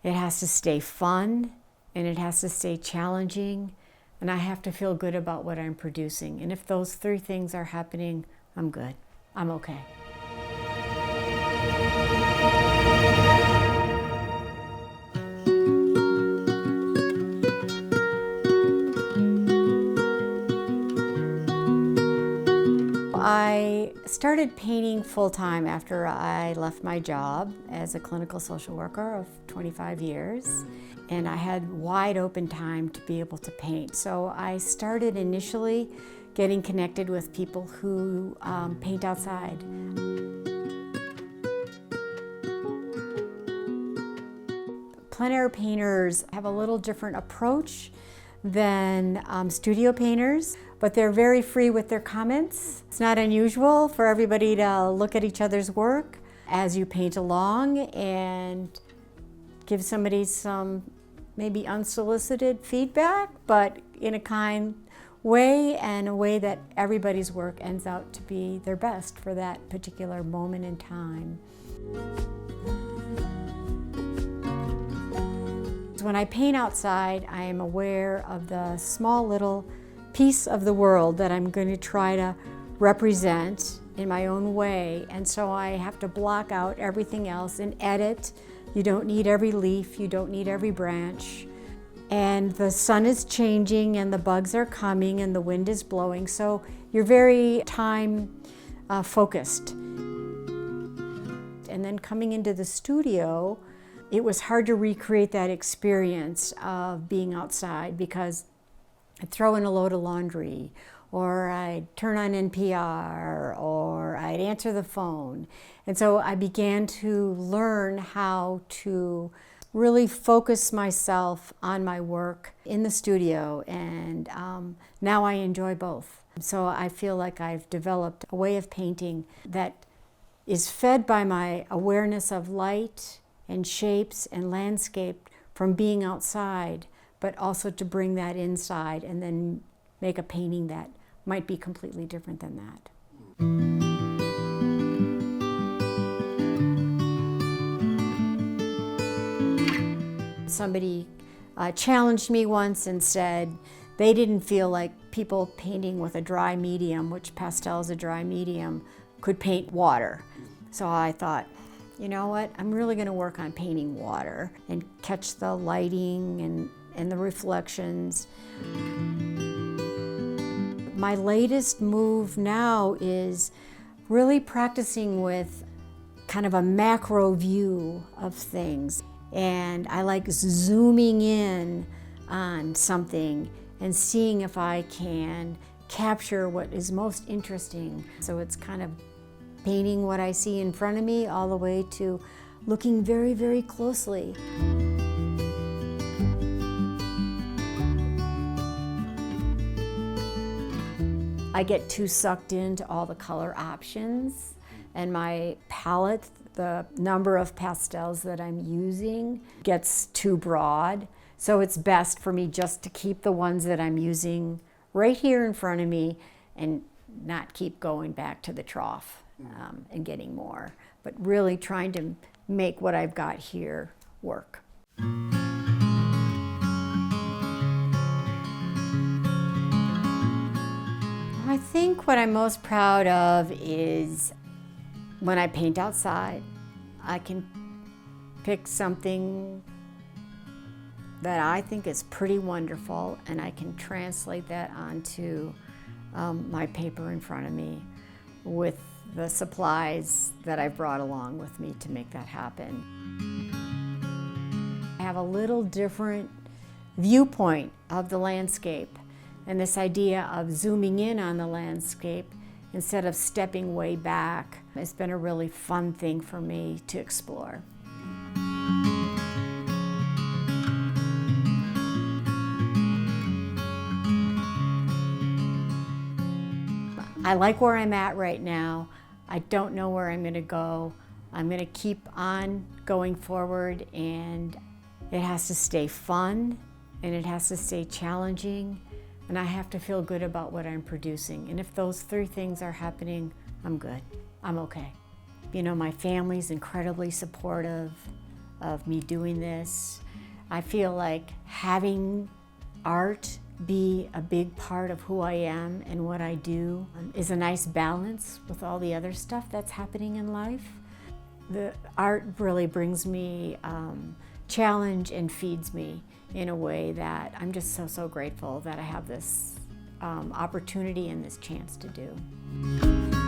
It has to stay fun, and it has to stay challenging, and I have to feel good about what I'm producing. And if those three things are happening, I'm good. I'm okay. I started painting full-time after I left my job as a clinical social worker of 25 years, and I had wide open time to be able to paint. So I started initially getting connected with people who paint outside. Plein air painters have a little different approach than studio painters, but they're very free with their comments. It's not unusual for everybody to look at each other's work as you paint along and give somebody some maybe unsolicited feedback, but in a kind way and a way that everybody's work ends out to be their best for that particular moment in time. When I paint outside, I am aware of the small little piece of the world that I'm going to try to represent in my own way, and so I have to block out everything else and edit. You don't need every leaf, you don't need every branch, and the sun is changing and the bugs are coming and the wind is blowing, so you're very time focused. And then coming into the studio, it was hard to recreate that experience of being outside because I'd throw in a load of laundry, or I'd turn on NPR, or I'd answer the phone. And so I began to learn how to really focus myself on my work in the studio, and now I enjoy both. So I feel like I've developed a way of painting that is fed by my awareness of light and shapes and landscape from being outside, but also to bring that inside and then make a painting that might be completely different than that. Somebody challenged me once and said they didn't feel like people painting with a dry medium, which pastel is a dry medium, could paint water. So I thought, you know what, I'm really going to work on painting water and catch the lighting and the reflections. My latest move now is really practicing with kind of a macro view of things. And I like zooming in on something and seeing if I can capture what is most interesting. So it's kind of painting what I see in front of me all the way to looking very, very closely. I get too sucked into all the color options, and my palette, the number of pastels that I'm using, gets too broad. So it's best for me just to keep the ones that I'm using right here in front of me and not keep going back to the trough and getting more, but really trying to make what I've got here work. I think what I'm most proud of is when I paint outside, I can pick something that I think is pretty wonderful, and I can translate that onto my paper in front of me with the supplies that I've brought along with me to make that happen. I have a little different viewpoint of the landscape, and this idea of zooming in on the landscape instead of stepping way back has been a really fun thing for me to explore. I like where I'm at right now. I don't know where I'm going to go. I'm going to keep on going forward, and it has to stay fun, and it has to stay challenging, and I have to feel good about what I'm producing. And if those three things are happening, I'm good. I'm okay. You know, my family's incredibly supportive. of me doing this. I feel like having art be a big part of who I am and what I do is a nice balance with all the other stuff that's happening in life. The art really brings me challenge and feeds me in a way that I'm just so grateful that I have this opportunity and this chance to do.